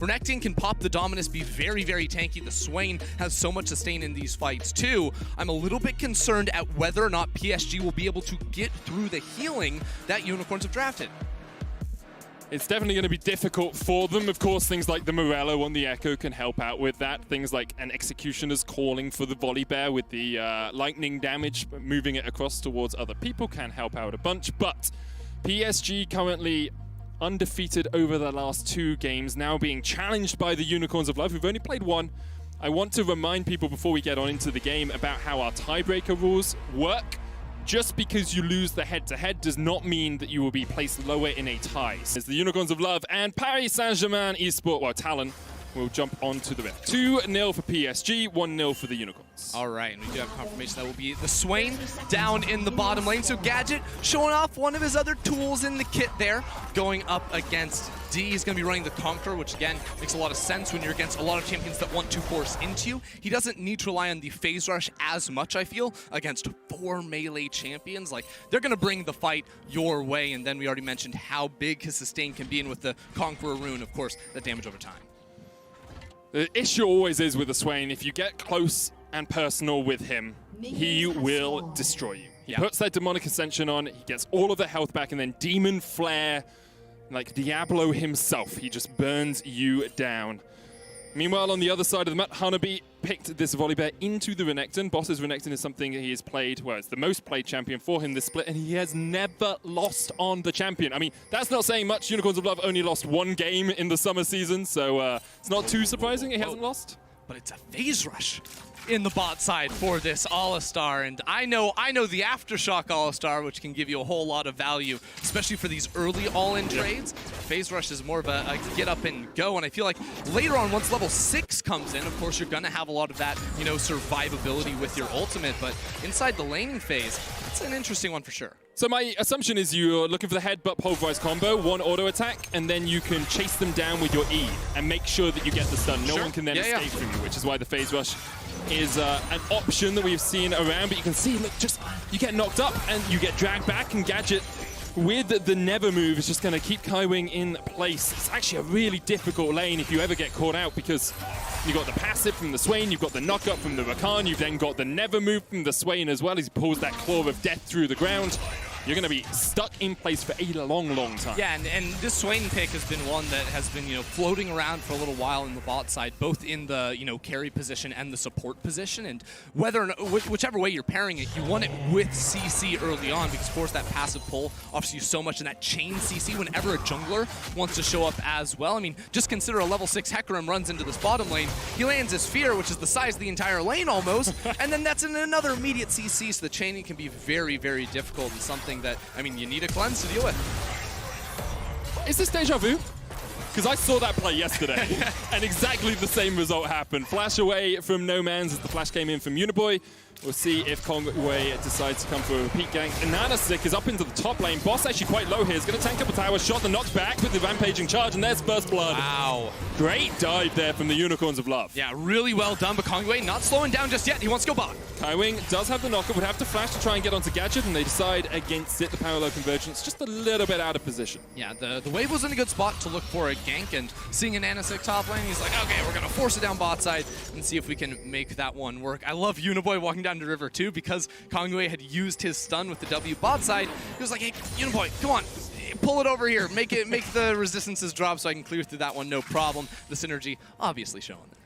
Renekton can pop the Dominus, be very, very tanky. The Swain has so much sustain in these fights too. I'm a little bit concerned at whether or not PSG will be able to get through the healing that Unicorns have drafted. It's definitely going to be difficult for them. Of course, things like the Morello on the Echo can help out with that. Things like an Executioner's calling for the Volley Bear with the lightning damage, moving it across towards other people can help out a bunch. But PSG currently undefeated over the last 2 games, now being challenged by the Unicorns of Love, who've only played 1. I want to remind people before we get on into the game about how our tiebreaker rules work. Just because you lose the head-to-head does not mean that you will be placed lower in a tie. As the Unicorns of Love and Paris Saint-Germain eSport, well, Talon, will jump onto the ref. 2-0 for PSG, 1-0 for the Unicorns. All right, and we do have confirmation that will be the Swain down in the bottom lane. So Gadget showing off one of his other tools in the kit there, going up against D. He's going to be running the Conqueror, which again makes a lot of sense when you're against a lot of champions that want to force into you. He doesn't need to rely on the phase rush as much, I feel, against 4 melee champions. Like, they're going to bring the fight your way, and then we already mentioned how big his sustain can be, and with the Conqueror rune, of course, the damage over time. The issue always is with the Swain, if you get close and personal with him, he will destroy you. He puts that Demonic Ascension on, he gets all of the health back, and then Demon Flare, like Diablo himself, he just burns you down. Meanwhile, on the other side of the map, Hanabi picked this Volley Bear into the Renekton. Boss's Renekton is something he has played, well, it's the most played champion for him this split, and he has never lost on the champion. I mean, that's not saying much. Unicorns of Love only lost 1 game in the summer season, so it's not too surprising he hasn't lost. But it's a phase rush in the bot side for this All-Star, and I know the Aftershock All-Star, which can give you a whole lot of value, especially for these early all-in trades. Phase rush is more of a get up and go, and I feel like later on, once level 6 comes in, of course you're gonna have a lot of that, you know, survivability with your ultimate, but inside the laning phase, it's an interesting one for sure. So my assumption is you're looking for the headbutt pulverize combo, 1 auto attack, and then you can chase them down with your E and make sure that you get the stun. No one can then escape from you, which is why the phase rush is an option that we've seen around. But you can see, look, just you get knocked up and you get dragged back, and Gadget with the never move is just going to keep Kaiwing in place. It's actually a really difficult lane if you ever get caught out, because you've got the passive from the Swain, you've got the knock up from the Rakan, you've then got the never move from the Swain as well as he pulls that claw of death through the ground. You're going to be stuck in place for a long, long time. Yeah, and this Swain pick has been one that has been, you know, floating around for a little while in the bot side, both in the, you know, carry position and the support position. And whether or not, whichever way you're pairing it, you want it with CC early on, because of course that passive pull offers you so much in that chain CC whenever a jungler wants to show up as well. I mean, just consider a level 6 Hecarim runs into this bottom lane. He lands his Fear, which is the size of the entire lane almost, and then that's in another immediate CC, so the chaining can be very, very difficult and something that, I mean, you need a cleanse to deal with. Is this deja vu? Because I saw that play yesterday, and exactly the same result happened. Flash away from No Man's as the flash came in from Uniboy. We'll see if Conway decides to come for a repeat gank. And Nanasik is up into the top lane. Boss actually quite low here. He's going to tank up a tower, shot the knocks back with the rampaging charge, and there's first blood. Wow. Great dive there from the Unicorns of Love. Yeah, really well done, but Conway not slowing down just yet. He wants to go bot. Kaiwing does have the knocker, would have to flash to try and get onto Gadget, and they decide against it. The parallel convergence just a little bit out of position. Yeah, the wave was in a good spot to look for a gank, and seeing an Nanasik top lane, he's like, okay, we're going to force it down bot side and see if we can make that one work. I love Uniboy walking down the river too, because Conway had used his stun with the W bot side. He was like, hey, Uniboy, come on, pull it over here, make the resistances drop so I can clear through that one, no problem. The synergy obviously showing there.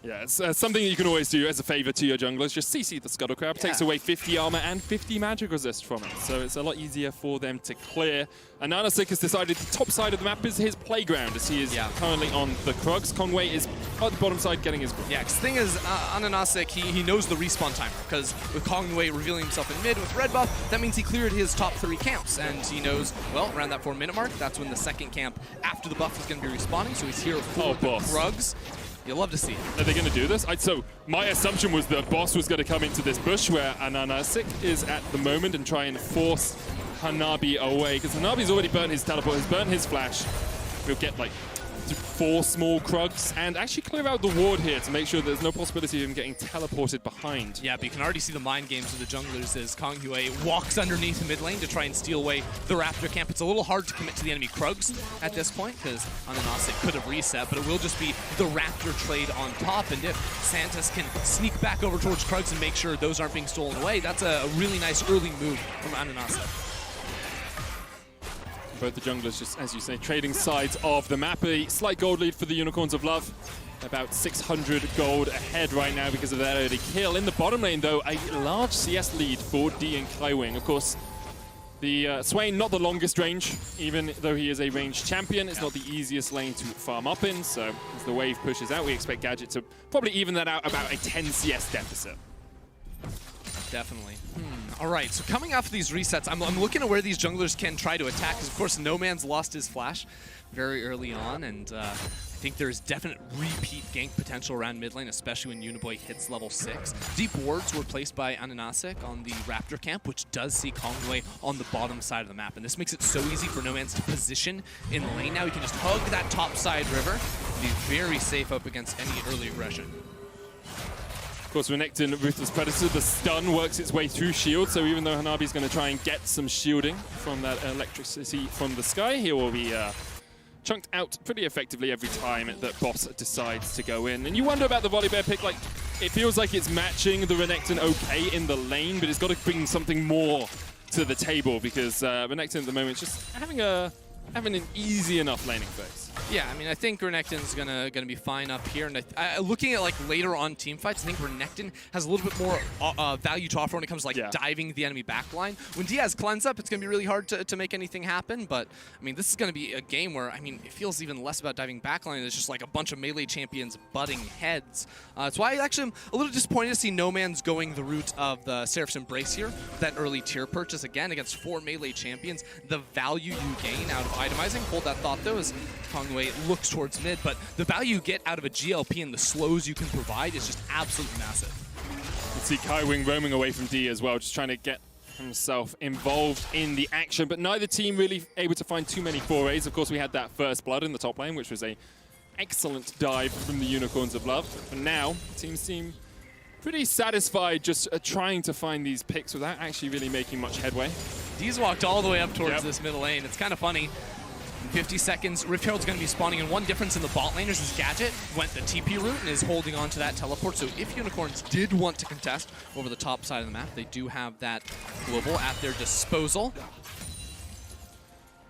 Yeah, it's something that you can always do as a favor to your junglers. Just CC the Scuttle Crab, takes away 50 armor and 50 magic resist from it. So it's a lot easier for them to clear. And Nanasik has decided the top side of the map is his playground, as he is currently on the Krugs. Conway is at the bottom side getting his... Yeah, because the thing is, on Nanasik, he knows the respawn timer, because with Conway revealing himself in mid with red buff, that means he cleared his top 3 camps. And he knows, well, around that 4-minute mark, that's when the second camp after the buff is going to be respawning. So he's here for the Krugs. You'll love to see it. Are they going to do this? So my assumption was that Boss was going to come into this bush where Nanasik is at the moment and try and force Hanabi away, because Hanabi's already burnt his teleport, has burnt his flash. We'll get like 4 small Krugs and actually clear out the ward here to make sure there's no possibility of him getting teleported behind. Yeah, but you can already see the mind games of the junglers as Kongyue walks underneath mid lane to try and steal away the Raptor camp. It's a little hard to commit to the enemy Krugs at this point because Ananase could have reset, but it will just be the Raptor trade on top. And if Santos can sneak back over towards Krugs and make sure those aren't being stolen away, that's a really nice early move from Ananase. Both the junglers, just as you say, trading sides of the map. A slight gold lead for the Unicorns of Love. About 600 gold ahead right now because of that early kill. In the bottom lane, though, a large CS lead for D and Kaiwing. Of course, the Swain, not the longest range, even though he is a ranged champion. It's not the easiest lane to farm up in, so as the wave pushes out, we expect Gadget to probably even that out about a 10 CS deficit. Definitely. All right, so coming off of these resets, I'm looking at where these junglers can try to attack, because of course No Man's lost his flash very early on, and I think there's definite repeat gank potential around mid lane, especially when Uniboy hits level 6. Deep wards were placed by Ananase on the Raptor camp, which does see Kongyue on the bottom side of the map, and this makes it so easy for No Man's to position in the lane now. He can just hug that top side river and be very safe up against any early aggression. Of course, Renekton, Ruthless Predator, the stun works its way through shield, so even though Hanabi's going to try and get some shielding from that electricity from the sky, he will be chunked out pretty effectively every time that Boss decides to go in. And you wonder about the Volibear pick, like, it feels like it's matching the Renekton okay in the lane, but it's got to bring something more to the table because Renekton at the moment is just having an easy enough laning phase. Yeah, I mean, I think Renekton's gonna be fine up here. And looking at like later on team fights, I think Renekton has a little bit more value to offer when it comes to like diving the enemy backline. When Diaz cleanse up, it's gonna be really hard to make anything happen. But I mean, this is gonna be a game where, I mean, it feels even less about diving backline. It's just like a bunch of melee champions butting heads. That's why I actually am a little disappointed to see No Man's going the route of the Seraph's Embrace here. That early tier purchase again against 4 melee champions. The value you gain out of itemizing. Hold that thought though, as Kongyue looks towards mid, but the value you get out of a GLP and the slows you can provide is just absolutely massive. You can see Kaiwing roaming away from D as well, just trying to get himself involved in the action, but neither team really able to find too many forays. Of course, we had that first blood in the top lane, which was a excellent dive from the Unicorns of Love. But now, teams seem pretty satisfied just trying to find these picks without actually really making much headway. D's walked all the way up towards this middle lane. It's kind of funny. In 50 seconds, Rift Herald's going to be spawning, and one difference in the bot laners is Gadget went the TP route and is holding on to that teleport. So if Unicorns did want to contest over the top side of the map, they do have that global at their disposal.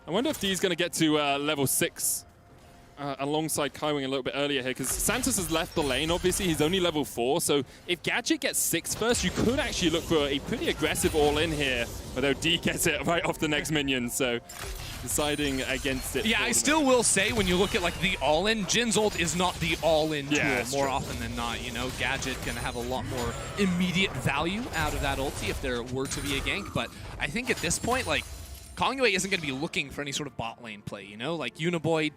I wonder if D's going to get to level 6 alongside Kaiwing a little bit earlier here, because Santos has left the lane. Obviously, he's only level 4, so if Gadget gets 6 first, you could actually look for a pretty aggressive all-in here, although D gets it right off the next minion, so deciding against it. Yeah, I still will say, when you look at like the all-in, Jin's ult is not the all-in tool more often than not. You know, Gadget gonna have a lot more immediate value out of that ulti if there were to be a gank, but I think at this point, like, Kongyue isn't going to be looking for any sort of bot lane play, you know? Like, Uniboy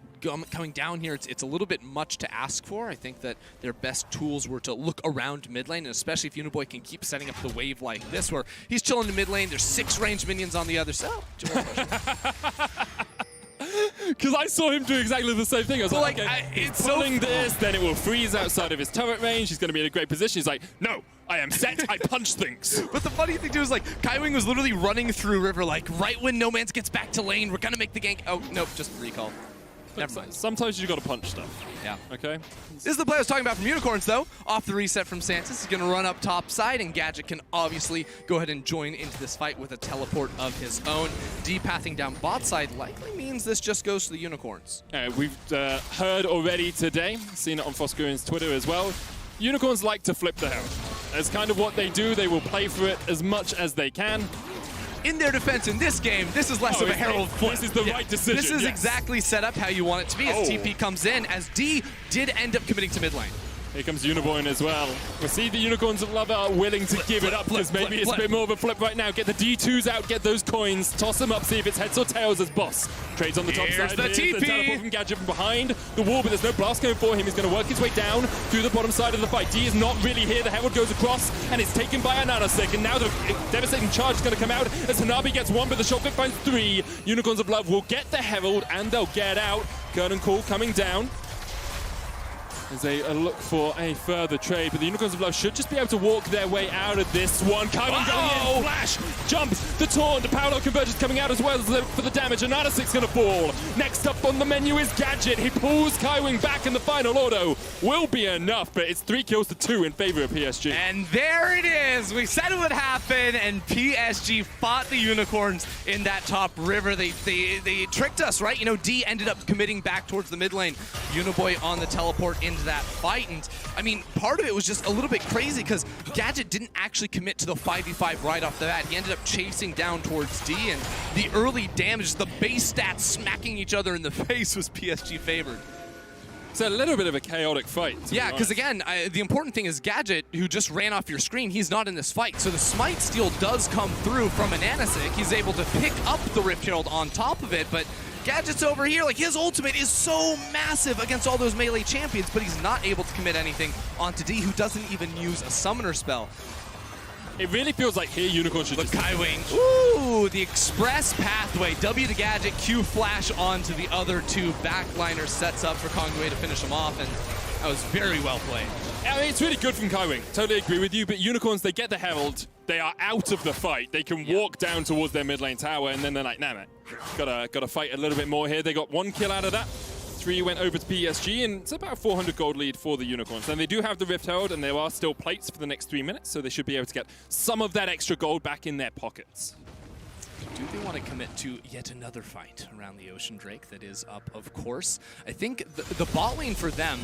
coming down here, it's a little bit much to ask for. I think that their best tools were to look around mid lane, and especially if Uniboy can keep setting up the wave like this, where he's chilling in mid lane, there's 6 ranged minions on the other side. Because I saw him do exactly the same thing. I was like, okay, it's pulling this, then it will freeze outside of his turret range. He's going to be in a great position. He's like, no, I am set. I punch things. But the funny thing too is, like, Kaiwing was literally running through river, like, right when No Man's gets back to lane, we're going to make the gank. Oh, nope, just recall. Never mind. Sometimes you got to punch stuff. Yeah. Okay. This is the play I was talking about from Unicorns, though. Off the reset from Santos, he's going to run up top side, and Gadget can obviously go ahead and join into this fight with a teleport of his own. D-pathing down bot side likely means this just goes to the Unicorns. We've heard already today, seen it on Foscurin's Twitter as well. Unicorns like to flip the Herald. That's kind of what they do. They will play for it as much as they can. In their defense, in this game, this is less of a Herald flip. This is the right decision. This is exactly set up how you want it to be as TP comes in, as D did end up committing to mid lane. Here comes Unicorn as well. We'll see the Unicorns of Love are willing to give it up, because maybe it's a bit more of a flip right now. Get the D2s out, get those coins, toss them up, see if it's heads or tails as Boss trades on the top side. The TP. The teleport from Gadget from behind the wall, but there's no blast going for him. He's going to work his way down through the bottom side of the fight. D is not really here. The Herald goes across, and it's taken by Ananasek, and now the devastating charge is going to come out as Hanabi gets 1, but the shotgun finds 3. Unicorns of Love will get the Herald, and they'll get out. Curtain Call coming down. As they look for a further trade, but the Unicorns of Love should just be able to walk their way out of this one. Kaiwing going in, flash, jumps, the taunt, the Paolo convergence coming out as well for the damage. Another 6 gonna fall. Next up on the menu is Gadget. He pulls Kaiwing back, and the final auto will be enough, but it's 3 kills to 2 in favor of PSG. And there it is. We said it would happen, and PSG fought the Unicorns in that top river. They tricked us, right? You know, D ended up committing back towards the mid lane. Uniboy on the teleport into that fight, and I mean, part of it was just a little bit crazy because Gadget didn't actually commit to the 5v5 right off the bat. He ended up chasing down towards D, and the early damage, the base stats smacking each other in the face was PSG favored. It's a little bit of a chaotic fight. Yeah, because again, the important thing is Gadget, who just ran off your screen, he's not in this fight. So the Smite Steal does come through from a Nanasik. He's able to pick up the Rift Herald on top of it, but Gadget's over here, like his ultimate is so massive against all those melee champions, but he's not able to commit anything onto D, who doesn't even use a summoner spell. It really feels like here Unicorn should just... Kaiwing. Ooh, the express pathway. W to Gadget, Q flash onto the other 2 backliners, sets up for Kongwei to finish him off, and that was very well played. I mean, it's really good from Kaiwing. Totally agree with you, but Unicorns, they get the Herald. They are out of the fight. They can walk down towards their mid lane tower, and then they're like, nah, man, gotta fight a little bit more here. They got 1 kill out of that. 3 went over to PSG, and it's about a 400 gold lead for the Unicorns. And they do have the Rift Herald, and there are still plates for the next 3 minutes, so they should be able to get some of that extra gold back in their pockets. Do they want to commit to yet another fight around the Ocean Drake that is up, of course? I think the bot lane for them,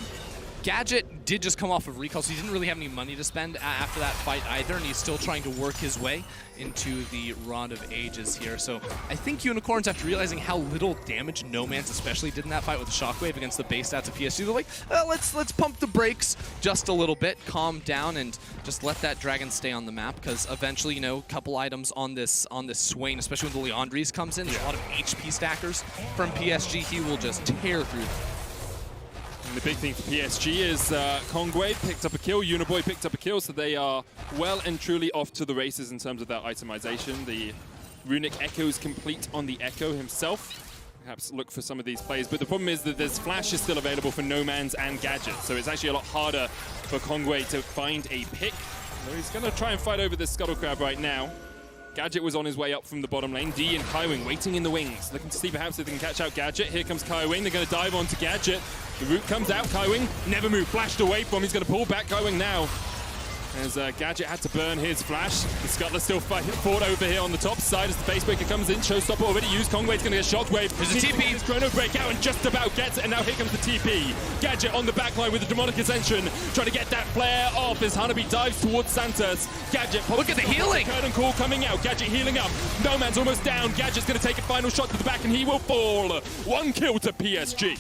Gadget did just come off of recall, so he didn't really have any money to spend after that fight either, and he's still trying to work his way into the Rod of Ages here. So I think Unicorns, after realizing how little damage Nomance especially did in that fight with the Shockwave against the base stats of PSG, they're like, let's pump the brakes just a little bit, calm down, and just let that dragon stay on the map, because eventually, you know, a couple items on this Swain, especially when the Leandres comes in, there's a lot of HP stackers from PSG, he will just tear through them. And the big thing for PSG is Kongwei picked up a kill, Uniboy picked up a kill, so they are well and truly off to the races in terms of that itemization. The Runic Echo is complete on the Echo himself. Perhaps look for some of these plays, but the problem is that there's Flash is still available for Nomance and Gadget, so it's actually a lot harder for Kongwei to find a pick. So he's going to try and fight over this Scuttle Crab right now. Gadget was on his way up from the bottom lane. D and Kaiwing waiting in the wings, looking to see perhaps if they can catch out Gadget. Here comes Kaiwing, they're going to dive onto Gadget. The root comes out, Kaiwing never moved, flashed away from, he's going to pull back Kaiwing now. As Gadget had to burn his flash. The Scuttler still fought over here on the top side as the base breaker comes in. Showstopper already used. Kongwei's going to get Shockwave. There's a TP. His Chrono Breakout and just about gets it. And now here comes the TP. Gadget on the backline with the Demonic Ascension. Trying to get that flare off as Hanabi dives towards Santos. Gadget pops. Look at the healing. Curtain Call coming out. Gadget healing up. Nomance almost down. Gadget's going to take a final shot to the back and he will fall. 1 kill to PSG.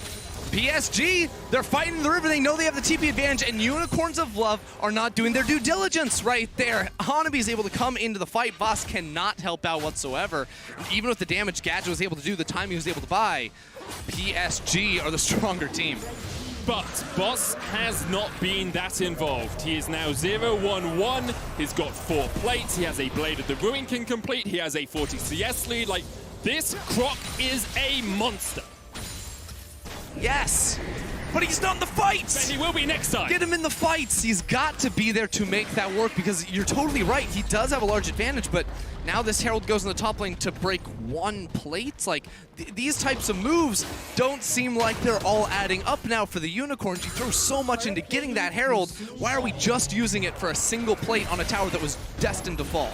PSG, they're fighting the river, they know they have the TP advantage, and Unicorns of Love are not doing their due diligence right there. Hanabi's able to come into the fight, Voss cannot help out whatsoever. And even with the damage Gadget was able to do, the time he was able to buy, PSG are the stronger team. But Boss has not been that involved. He is now 0-1-1, he's got 4 plates, he has a Blade of the Ruin King complete, he has a 40 CS lead. Like, this Croc is a monster. Yes, but he's not in the fights. But he will be next time. Get him in the fights. He's got to be there to make that work, because you're totally right. He does have a large advantage, but now this Herald goes in the top lane to break 1 plate. Like, these types of moves don't seem like they're all adding up now for the Unicorns. You throw so much into getting that Herald. Why are we just using it for a single plate on a tower that was destined to fall?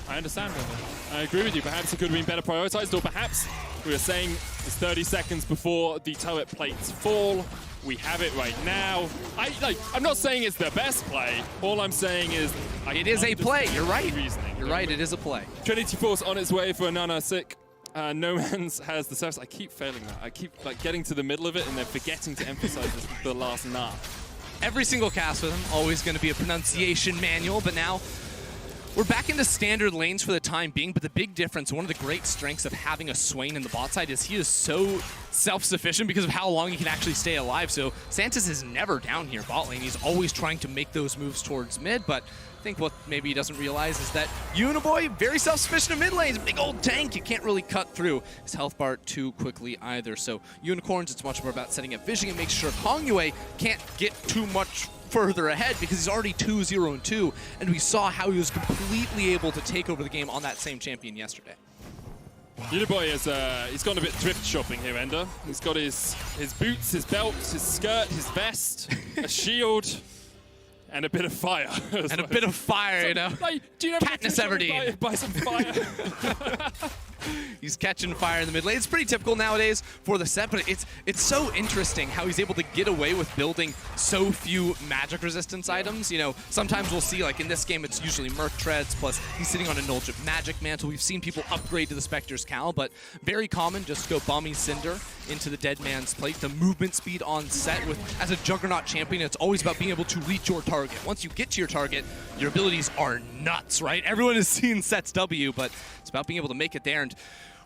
I understand, brother. I agree with you. Perhaps it could have been better prioritized, or perhaps we were saying it's 30 seconds before the turret plates fall. We have it right now. I'm not saying it's the best play. All I'm saying is it is a play. You're right. Reasoning. You're right. It is a play. Trinity Force on its way for a Nanasik. Nomance has the service. I keep failing that. I keep getting to the middle of it and then forgetting to emphasize the last na. Every single cast with him, always going to be a pronunciation manual, but now we're back into standard lanes for the time being, but the big difference, one of the great strengths of having a Swain in the bot side is he is so self-sufficient because of how long he can actually stay alive. So Santos is never down here bot lane. He's always trying to make those moves towards mid, but I think what maybe he doesn't realize is that Uniboy, very self-sufficient in mid lane. He's a big old tank. You can't really cut through his health bar too quickly either. So Unicorns, it's much more about setting up vision and making sure Kongyue can't get too much further ahead because he's already 2-0-2, and we saw how he was completely able to take over the game on that same champion yesterday. Uniboy he's gone a bit thrift shopping here, Ender. He's got his boots, his belt, his skirt, his vest, a shield, and a bit of fire. And a bit of fire, you know. Like, do you know Katniss Everdeen. Buy some fire. He's catching fire in the mid lane. It's pretty typical nowadays for the set, but it's so interesting how he's able to get away with building so few magic resistance items. You know, sometimes we'll see, like in this game, it's usually Merc Treads, plus he's sitting on Indulgent Magic Mantle. We've seen people upgrade to the Spectre's Cal, but very common, just go Bummy Cinder into the Dead Man's Plate. The movement speed on set with, as a Juggernaut champion, it's always about being able to reach your target. Once you get to your target, your abilities are nuts, right? Everyone has seen Set's W, but it's about being able to make it there, and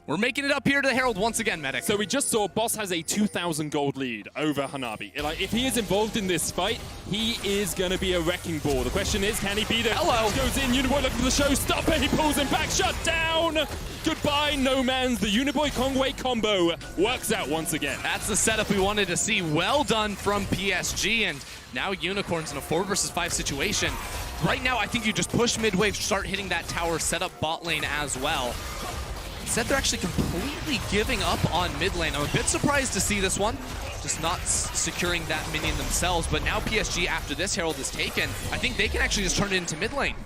we're making it up here to the Herald once again, Medic. So we just saw Boss has a 2,000 gold lead over Hanabi. Like, if he is involved in this fight, he is going to be a wrecking ball. The question is, can he beat it? Hello. Goes in, Uniboy looking for the show. Stop it, he pulls him back, shut down. Goodbye, no man's. The Uniboy Kongyue combo works out once again. That's the setup we wanted to see. Well done from PSG, and now Unicorns in a 4 versus 5 situation. Right now, I think you just push mid-wave, start hitting that tower, set up bot lane as well. Instead, they're actually completely giving up on mid lane. I'm a bit surprised to see this one, just not securing that minion themselves. But now PSG, after this Herald is taken, I think they can actually just turn it into mid lane.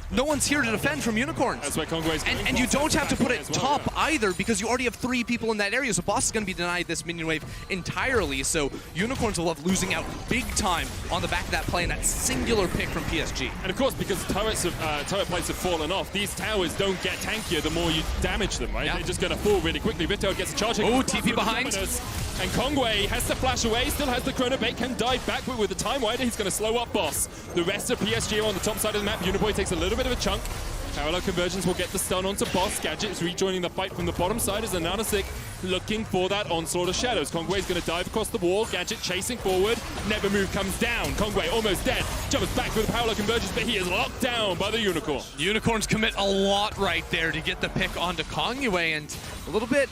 No one's here to defend from Unicorns. That's why Kongyue's going and you don't have to put it well, top either, because you already have 3 people in that area, so Boss is going to be denied this minion wave entirely. So Unicorns will love losing out big time on the back of that play and that singular pick from PSG. And of course, because turret plates have fallen off, these towers don't get tankier the more you damage them, right? Yeah. They're just going to fall really quickly. Vito gets a charge. Oh, TP behind. And Kongyue has to flash away, still has the chrono bait, can dive back, but with the time wider, he's going to slow up Boss. The rest of PSG are on the top side of the map. Uniboy takes a little bit of a chunk. Parallel conversions will get the stun onto Boss. Gadget is rejoining the fight from the bottom side as Ananasik looking for that onslaught of shadows. Kongyue is going to dive across the wall. Gadget chasing forward. Never Move comes down. Kongyue almost dead. Jumps back with the parallel conversions, but he is locked down by the Unicorn. Unicorns commit a lot right there to get the pick onto Kongyue, and a little bit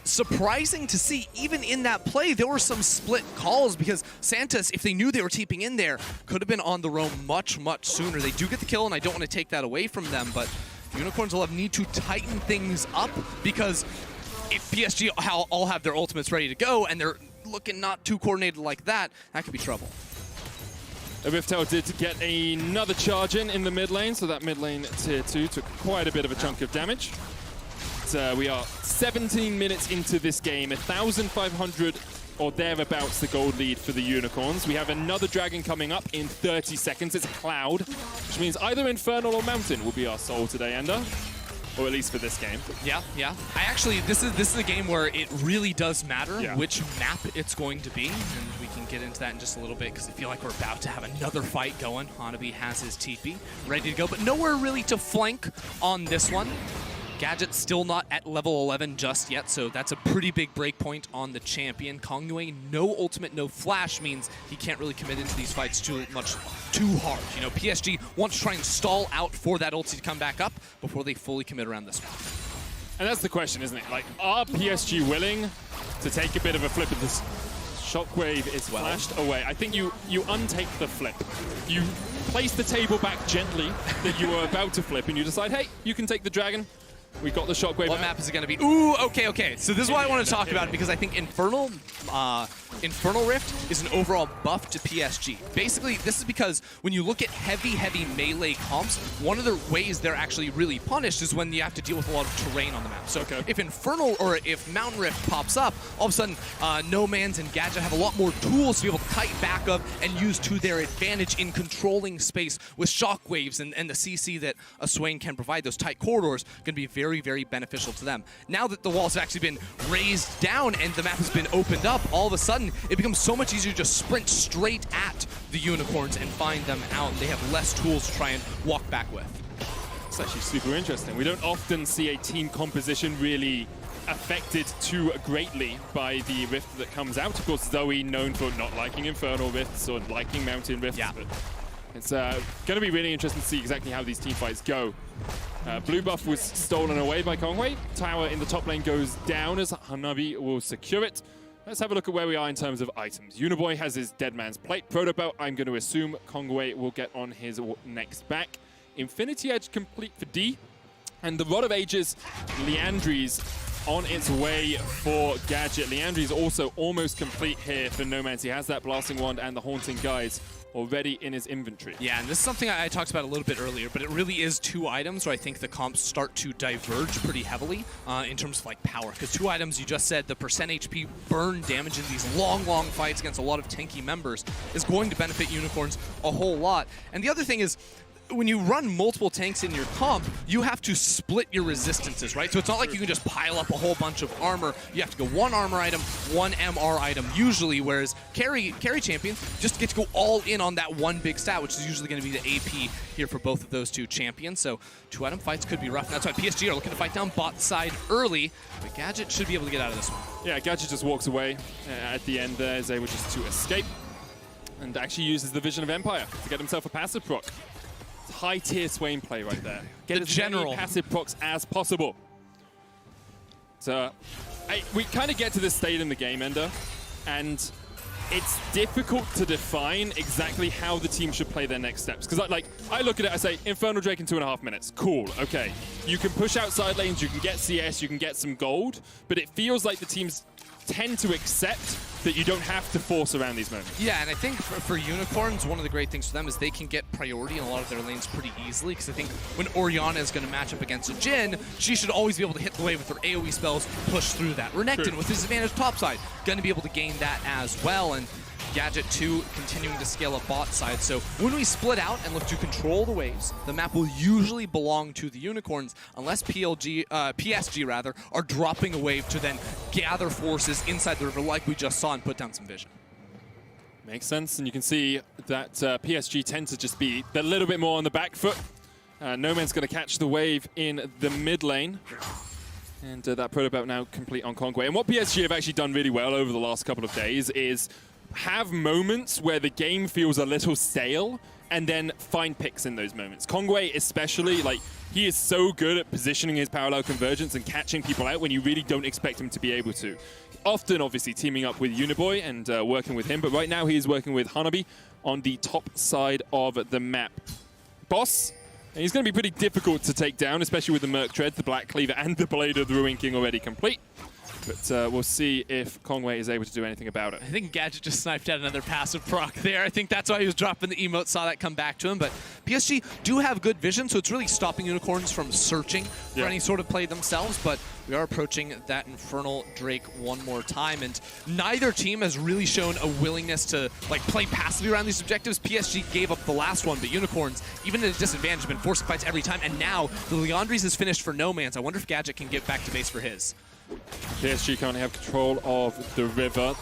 surprising to see, even in that play, there were some split calls because Santos, if they knew they were TPing in there, could have been on the roam much, much sooner. They do get the kill, and I don't want to take that away from them, but Unicorns will need to tighten things up, because if PSG all have their ultimates ready to go and they're looking not too coordinated like that, that could be trouble. Riftel did get another charge in the mid lane, so that mid lane tier 2 took quite a bit of a chunk of damage. We are 17 minutes into this game, 1,500 or thereabouts the gold lead for the Unicorns. We have another dragon coming up in 30 seconds. It's a Cloud, which means either Infernal or Mountain will be our soul today, Ender. Or at least for this game. Yeah. I actually, this is a game where it really does matter which map it's going to be, and we can get into that in just a little bit because I feel like we're about to have another fight going. Hanabi has his TP ready to go, but nowhere really to flank on this one. Gadget's still not at level 11 just yet, so that's a pretty big break point on the champion. Kongyue, no ultimate, no flash means he can't really commit into these fights too hard. You know, PSG wants to try and stall out for that ulti to come back up before they fully commit around this one. And that's the question, isn't it? Like, are PSG willing to take a bit of a flip of this? Shockwave is flashed away. I think you untake the flip. You place the table back gently that you were about to flip, and you decide, hey, you can take the dragon. We got the Shockwave. What map is it going to be? Ooh, okay. So this is why I want to talk about it, because I think Infernal Rift is an overall buff to PSG. Basically, this is because when you look at heavy melee comps, one of the ways they're actually really punished is when you have to deal with a lot of terrain on the map. So if Infernal or if Mountain Rift pops up, all of a sudden, No Man's and Gadget have a lot more tools to be able to kite back up and use to their advantage in controlling space with Shockwaves and the CC that a Swain can provide. Those tight corridors going to be very beneficial to them. Now that the walls have actually been raised down and the map has been opened up, all of a sudden it becomes so much easier to just sprint straight at the Unicorns and find them out. They have less tools to try and walk back with. It's actually super interesting. We don't often see a team composition really affected too greatly by the rift that comes out. Of course, Zoe known for not liking Infernal Rifts or liking Mountain Rifts. Yeah. But it's going to be really interesting to see exactly how these team fights go. Blue buff was stolen away by Kongwei. Tower in the top lane goes down as Hanabi will secure it. Let's have a look at where we are in terms of items. Uniboy has his Dead Man's Plate. Protobelt, I'm going to assume Kongwei will get on his next back. Infinity Edge complete for D. And the Rod of Ages, Liandry's on its way for Gadget. Liandry's also almost complete here for Nomanz. He has that Blasting Wand and the Haunting Guise already in his inventory. Yeah, and this is something I talked about a little bit earlier, but it really is two items where I think the comps start to diverge pretty heavily in terms of like power. Because two items, you just said, the percent HP burn damage in these long fights against a lot of tanky members is going to benefit Unicorns a whole lot. And the other thing is, when you run multiple tanks in your comp, you have to split your resistances, right? So it's not like you can just pile up a whole bunch of armor. You have to go one armor item, one MR item usually, whereas carry champions just get to go all in on that one big stat, which is usually going to be the AP here for both of those two champions. So two item fights could be rough. And that's why PSG are looking to fight down bot side early, but Gadget should be able to get out of this one. Yeah, Gadget just walks away at the end there, is able just to escape and actually uses the Vision of Empire to get himself a passive proc. High-tier Swain play right there. Get as many passive procs as possible. So, we kind of get to this state in the game, Ender, and it's difficult to define exactly how the team should play their next steps. Because I look at it, I say, Infernal Drake in 2.5 minutes. Cool, okay. You can push outside lanes, you can get CS, you can get some gold, but it feels like the teams tend to accept that you don't have to force around these moments. Yeah, and I think for Unicorns, one of the great things for them is they can get priority in a lot of their lanes pretty easily, because I think when Orianna is going to match up against a Jhin, she should always be able to hit the wave with her AoE spells, push through that. Renekton with his advantage topside, going to be able to gain that as well, and Gadget 2 continuing to scale up bot side. So when we split out and look to control the waves, the map will usually belong to the Unicorns unless PSG rather, are dropping a wave to then gather forces inside the river like we just saw and put down some vision. Makes sense, and you can see that PSG tend to just be a little bit more on the back foot. Noman's going to catch the wave in the mid lane. And that Protobelt now complete on Kongwei. And what PSG have actually done really well over the last couple of days is have moments where the game feels a little stale and then find picks in those moments. Kongwei especially, he is so good at positioning his parallel convergence and catching people out when you really don't expect him to be able to. Often, obviously, teaming up with Uniboy and working with him, but right now he is working with Hanabi on the top side of the map. Boss, he's going to be pretty difficult to take down, especially with the Merc Tread, the Black Cleaver, and the Blade of the Ruin King already complete. But we'll see if Kongwei is able to do anything about it. I think Gadget just sniped out another passive proc there. I think that's why he was dropping the emote, saw that come back to him. But PSG do have good vision, so it's really stopping Unicorns from searching for any sort of play themselves. But we are approaching that Infernal Drake one more time, and neither team has really shown a willingness to play passively around these objectives. PSG gave up the last one, but Unicorns, even at a disadvantage, have been forcing fights every time. And now the Liandry's is finished for Nomanz. I wonder if Gadget can get back to base for his. PSG currently have control of the river.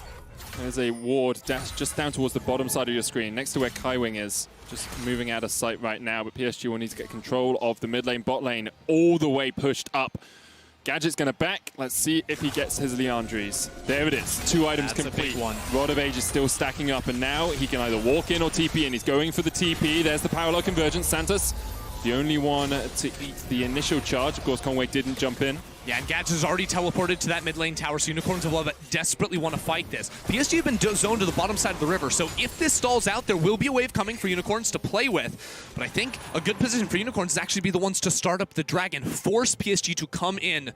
There's a ward just down towards the bottom side of your screen, next to where Kaiwing is. Just moving out of sight right now, but PSG will need to get control of the mid lane, bot lane, all the way pushed up. Gadget's going to back. Let's see if he gets his Liandry's. There it is. 2 items complete. That's a big one. Rod of Age is still stacking up, and now he can either walk in or TP in. He's going for the TP. There's the parallel convergence. Santos, the only one to eat the initial charge. Of course, Kongwei didn't jump in. Yeah, and Gadget has already teleported to that mid lane tower, so Unicorns will desperately want to fight this. PSG have been zoned to the bottom side of the river, so if this stalls out, there will be a wave coming for Unicorns to play with. But I think a good position for Unicorns is actually be the ones to start up the Dragon, force PSG to come in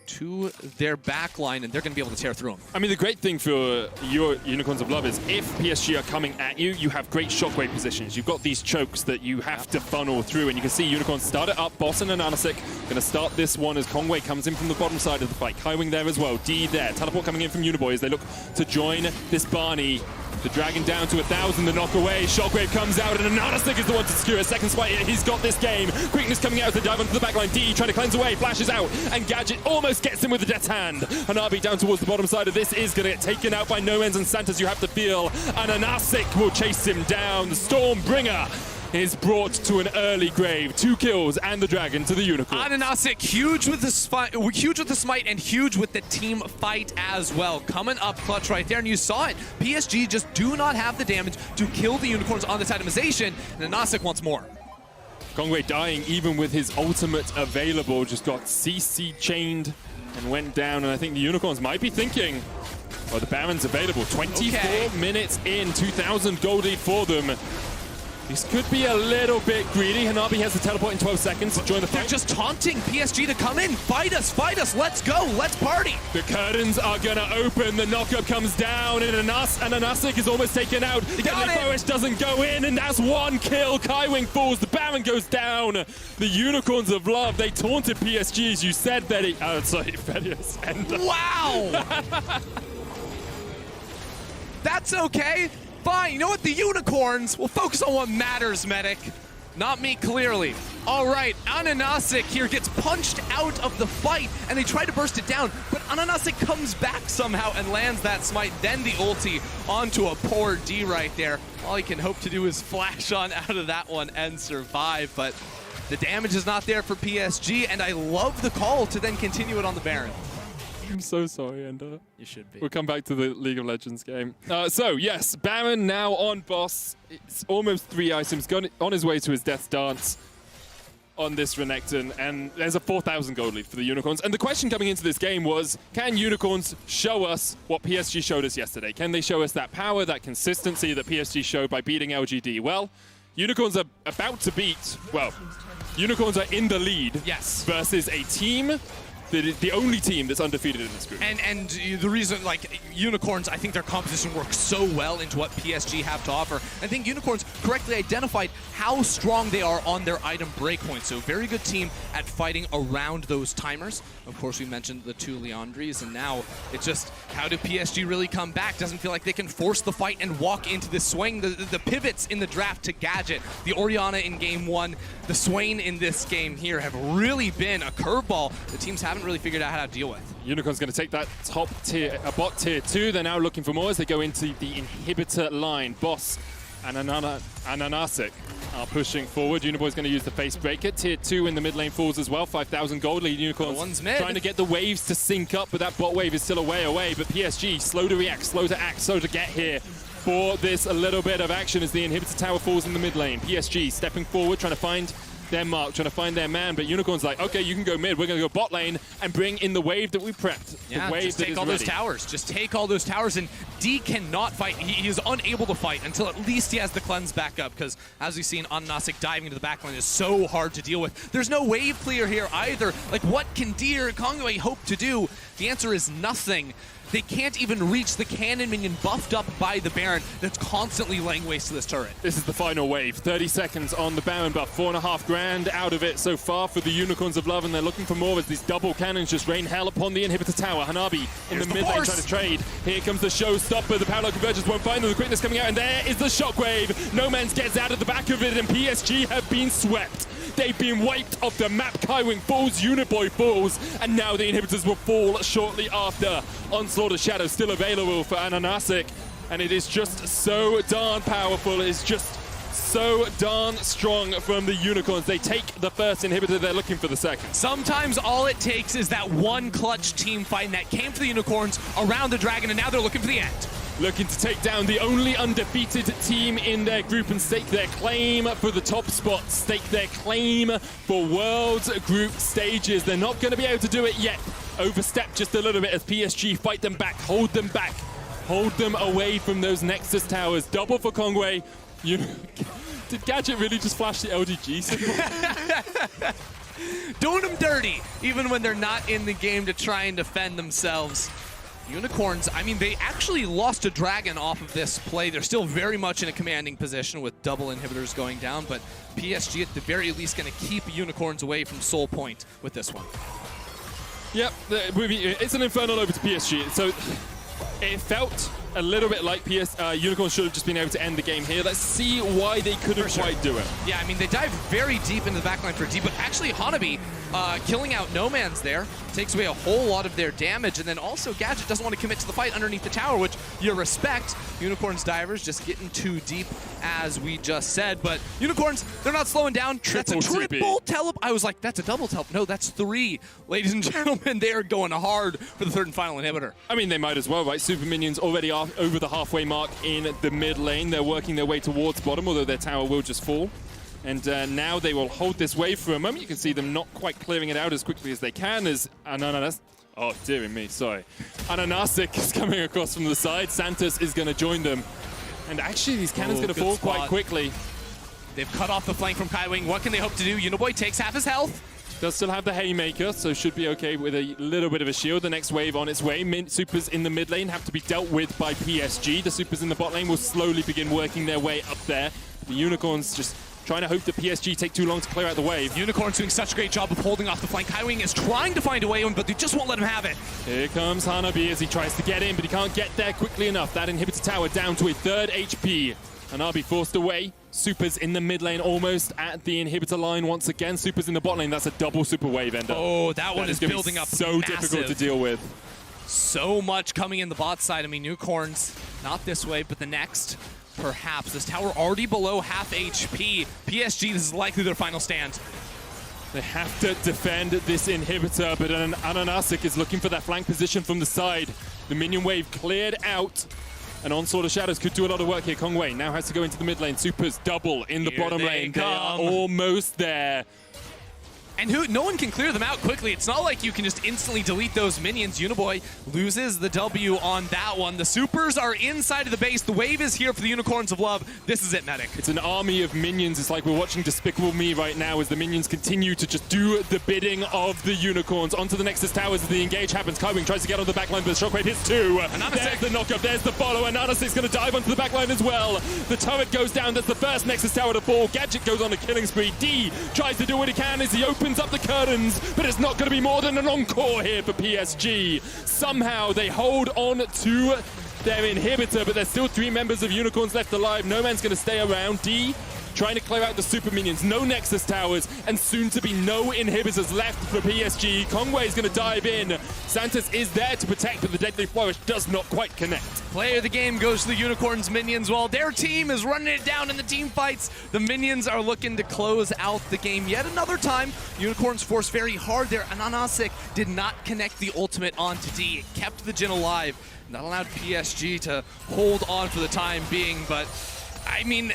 to their back line, and they're going to be able to tear through them. I mean, the great thing for your Unicorns of Love is if PSG are coming at you, you have great shockwave positions. You've got these chokes that you have to funnel through, and you can see Unicorns start it up. Boss and Ananasik going to start this one as Kongwei comes in from the bottom side of the fight. Kaiwing there as well. D there. Teleport coming in from Uniboy as they look to join this Barney. The Dragon down to 1,000, the knock away. Shockwave comes out, and Ananasik is the one to secure a second spike. He's got this game. Quickness coming out as they dive onto the backline. D trying to cleanse away, flashes out, and Gadget almost gets him with the Death Hand. Hanabi down towards the bottom side of this is going to get taken out by Nomanz and Santos. You have to feel Ananasik will chase him down. The Stormbringer is brought to an early grave. 2 kills and the dragon to the Unicorn. ananasik huge with the smite and huge with the team fight as well. Coming up clutch right there, and you saw it. PSG just do not have the damage to kill the Unicorns on this itemization, and ananasik wants more. Kongwei dying even with his ultimate available, just got CC chained and went down, and I think the Unicorns might be thinking, well, the Baron's available. 24 minutes in, 2,000 gold lead for them. This could be a little bit greedy. Hanabi has the teleport in 12 seconds to join the fight. They're just taunting PSG to come in. Fight us, let's go, let's party. The curtains are gonna open, the knockup comes down, and ananasik is almost taken out. Boish doesn't go in, and that's 1 kill. Kaiwing falls, the Baron goes down. The Unicorns of Love, they taunted PSG, as you said, Betty. Oh, sorry, Fedius. Wow! That's okay. Fine, you know what? The Unicorns will focus on what matters, Medic. Not me, clearly. All right, ananasik here gets punched out of the fight, and they try to burst it down, but ananasik comes back somehow and lands that smite, then the ulti onto a poor D right there. All he can hope to do is flash on out of that one and survive, but the damage is not there for PSG, and I love the call to then continue it on the Baron. I'm so sorry, and you should be. We'll come back to the League of Legends game. So, yes, Baron now on boss. It's almost 3 items, gone on his way to his death dance on this Renekton, and there's a 4,000 gold lead for the Unicorns. And the question coming into this game was, can Unicorns show us what PSG showed us yesterday? Can they show us that power, that consistency that PSG showed by beating LGD? Well, Unicorns are about to beat, well, Unicorns are in the lead versus a team the only team that's undefeated in this group. And the reason, like, Unicorns, I think their composition works so well into what PSG have to offer. I think Unicorns correctly identified how strong they are on their item breakpoints. So very good team at fighting around those timers. Of course, we mentioned the 2 Leandries, and now it's just, how do PSG really come back? Doesn't feel like they can force the fight and walk into the swing. The pivots in the draft to Gadget, the Orianna in game 1, the Swain in this game here have really been a curveball the teams haven't really figured out how to deal with. Unicorn's going to take that top tier, bot tier 2. They're now looking for more as they go into the inhibitor line. Boss and ananasik are pushing forward. Uniboy's going to use the face breaker. Tier 2 in the mid lane falls as well. 5,000 gold lead. Unicorns trying to get the waves to sync up, but that bot wave is still a way away. But PSG slow to react, slow to act, slow to get here for this a little bit of action as the inhibitor tower falls in the mid lane. PSG stepping forward, trying to find their mark, trying to find their man, but Unicorn's like, okay, you can go mid, we're going to go bot lane and bring in the wave that we prepped. Yeah, the wave just take all those towers. Just take all those towers, and D cannot fight. He is unable to fight until at least he has the cleanse back up, because as we've seen, ananasik diving into the backline is so hard to deal with. There's no wave clear here either. Like, what can Deer Kongwei hope to do? The answer is nothing. They can't even reach the cannon minion buffed up by the Baron that's constantly laying waste to this turret. This is the final wave. 30 seconds on the Baron buff. 4.5 grand out of it so far for the Unicorns of Love, and they're looking for more as these double cannons just rain hell upon the inhibitor tower. Hanabi in the mid lane trying to trade. Here comes the showstopper. The parallel convergence won't find them. The quickness coming out, and there is the shockwave. No Man's gets out of the back of it, and PSG have been swept. They've been wiped off the map. Kaiwing falls, Uniboy falls, and now the inhibitors will fall shortly after. Onslaught of Shadow still available for ananasik, and it is just so darn powerful. It is just so darn strong from the Unicorns. They take the first inhibitor, they're looking for the second. Sometimes all it takes is that one clutch team fight, and that came for the Unicorns around the Dragon, and now they're looking for the end. Looking to take down the only undefeated team in their group and stake their claim for the top spot, stake their claim for World Group stages. They're not going to be able to do it yet. Overstep just a little bit as PSG fight them back, hold them away from those Nexus towers. Double for Kongwei. Did Gadget really just flash the LGG symbol? Doing them dirty, even when they're not in the game to try and defend themselves. Unicorns, I mean, they actually lost a dragon off of this play. They're still very much in a commanding position with double inhibitors going down, but PSG at the very least going to keep Unicorns away from Soul Point with this one. Yep, it's an Infernal over to PSG. So it felt a little bit like Unicorns should have just been able to end the game here. Let's see why they couldn't quite do it. Yeah, I mean, they dived very deep into the backline for D, but actually Hanabi killing out No Man's there. takes away a whole lot of their damage, and then also Gadget doesn't want to commit to the fight underneath the tower, which you respect. Unicorns Divers just getting too deep, as we just said, but Unicorns, they're not slowing down. That's a triple teleport. I was like, that's a double teleport. No, that's 3. Ladies and gentlemen, they are going hard for the 3rd and final inhibitor. I mean, they might as well, right? Super Minions already over the halfway mark in the mid lane. They're working their way towards bottom, although their tower will just fall. And now they will hold this wave for a moment. You can see them not quite clearing it out as quickly as they can as Ananas. Oh, dear me, sorry. Ananasic is coming across from the side. Santos is going to join them. And actually, these cannons going to fall quite quickly. They've cut off the flank from Kaiwing. What can they hope to do? Uniboy takes half his health. Does still have the Haymaker, so should be okay with a little bit of a shield. The next wave on its way. Supers in the mid lane have to be dealt with by PSG. The Supers in the bot lane will slowly begin working their way up there. The Unicorns just trying to hope that PSG take too long to clear out the wave. Unicorns doing such a great job of holding off the flank. Kaiwing is trying to find a way in, but they just won't let him have it. Here comes Hanabi as he tries to get in, but he can't get there quickly enough. That inhibitor tower down to a 3rd HP. Hanabi forced away. Supers in the mid lane, almost at the inhibitor line once again. Supers in the bot lane. That's a double super wave ender. Oh, that one is building up so difficult to deal with. So much coming in the bot side. I mean, Unicorns, not this wave, but the next. Perhaps. This tower already below half HP. PSG, this is likely their final stand. They have to defend this inhibitor, but Ananasic is looking for that flank position from the side. The minion wave cleared out, and Onslaught of Shadows could do a lot of work here. Kongwei now has to go into the mid lane. Supers double in the bottom lane. They are almost there. And no one can clear them out quickly. It's not like you can just instantly delete those minions. Uniboy loses the W on that one. The Supers are inside of the base. The wave is here for the Unicorns of Love. This is it, Medic. It's an army of minions. It's like we're watching Despicable Me right now as the minions continue to just do the bidding of the Unicorns. Onto the Nexus towers as the engage happens. Kaiwing tries to get on the backline, but the Shockwave hits 2. There's the knockup. There's the follow. And Ananasic's going to dive onto the backline as well. The turret goes down. That's the first Nexus tower to fall. Gadget goes on a killing spree. D tries to do what he can as he opens up the curtains. But it's not going to be more than an encore here for PSG. Somehow they hold on to their inhibitor, but there's still 3 members of Unicorns left alive. No man's going to stay around. D trying to clear out the super minions. No Nexus towers, and soon to be no inhibitors left for PSG. Kongwei is going to dive in. Santos is there to protect, but the Deadly Flourish does not quite connect. Play of the game goes to the Unicorns minions while their team is running it down in the team fights. The minions are looking to close out the game yet another time. Unicorns forced very hard there. Ananasic did not connect the ultimate onto D. It kept the Jhin alive. And that allowed PSG to hold on for the time being, but I mean,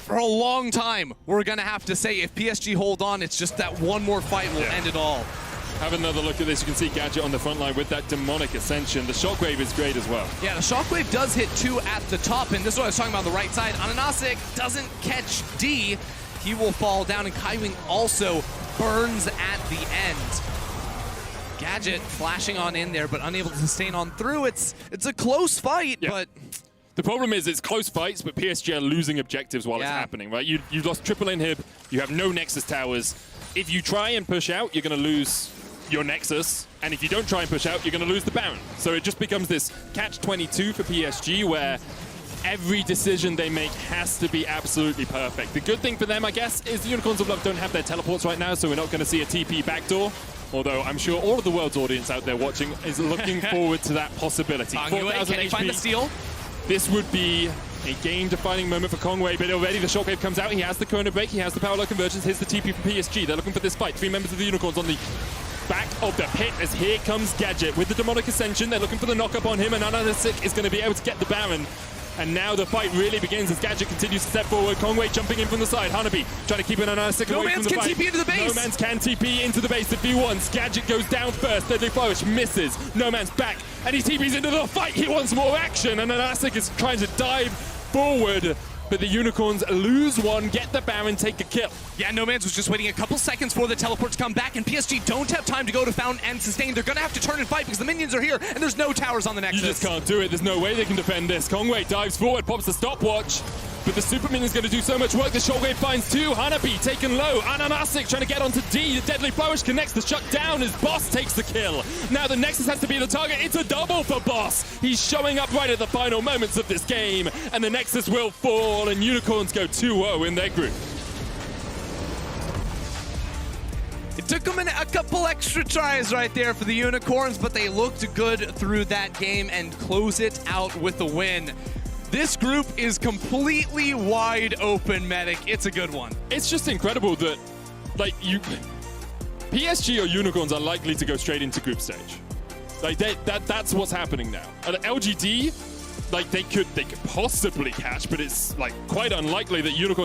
for a long time, we're going to have to say if PSG hold on, it's just that one more fight will end it all. Have another look at this. You can see Gadget on the front line with that demonic ascension. The Shockwave is great as well. Yeah, the Shockwave does hit 2 at the top, and this is what I was talking about on the right side. Ananasic doesn't catch D. He will fall down, and Kaiwing also burns at the end. Gadget flashing on in there, but unable to sustain on through. It's a close fight, but... The problem is it's close fights, but PSG are losing objectives while it's happening, right? You've lost triple inhib, you have no Nexus towers. If you try and push out, you're going to lose your Nexus, and if you don't try and push out, you're going to lose the Baron. So it just becomes this catch-22 for PSG where every decision they make has to be absolutely perfect. The good thing for them, I guess, is the Unicorns of Love don't have their teleports right now, so we're not going to see a TP backdoor. Although I'm sure all of the world's audience out there watching is looking forward to that possibility. 4,000 can he find the steal? This would be a game-defining moment for Kongwei, but already the Shockwave comes out. He has the Chrono Break, he has the Power Low Conversions. Here's the TP from PSG. They're looking for this fight. 3 members of the Unicorns on the back of the pit as here comes Gadget with the Demonic Ascension. They're looking for the knock-up on him, and Ananasic is going to be able to get the Baron. And now the fight really begins as Gadget continues to step forward. Kongwei jumping in from the side. Hanabi trying to keep an Ananasic away from the fight. No man's can TP into the base. No man's can TP into the base if he wants. Gadget goes down first. Deadly Flourish misses. No man's back. And he TPs into the fight. He wants more action. And Ananasic is trying to dive forward. But the Unicorns lose one, get the Baron, take a kill. Yeah, No Man's was just waiting a couple seconds for the teleport to come back, and PSG don't have time to go to Fountain and sustain. They're going to have to turn and fight because the minions are here, and there's no towers on the Nexus. You just can't do it. There's no way they can defend this. Kongwei dives forward, pops the stopwatch. But the Super Minion's going to do so much work. The Shockwave finds 2. Hanabi taken low. Ananasic trying to get onto D. The Deadly Flourish connects the shutdown as Boss takes the kill. Now the Nexus has to be the target. It's a double for Boss. He's showing up right at the final moments of this game. And the Nexus will fall, and Unicorns go 2-0 in their group. It took them a couple extra tries right there for the Unicorns, but they looked good through that game and close it out with a win. This group is completely wide open, Medic. It's a good one. It's just incredible that, like, PSG or Unicorns are likely to go straight into group stage. Like, that's what's happening now. LGD, like, they could possibly catch, but it's, like, quite unlikely that Unicorns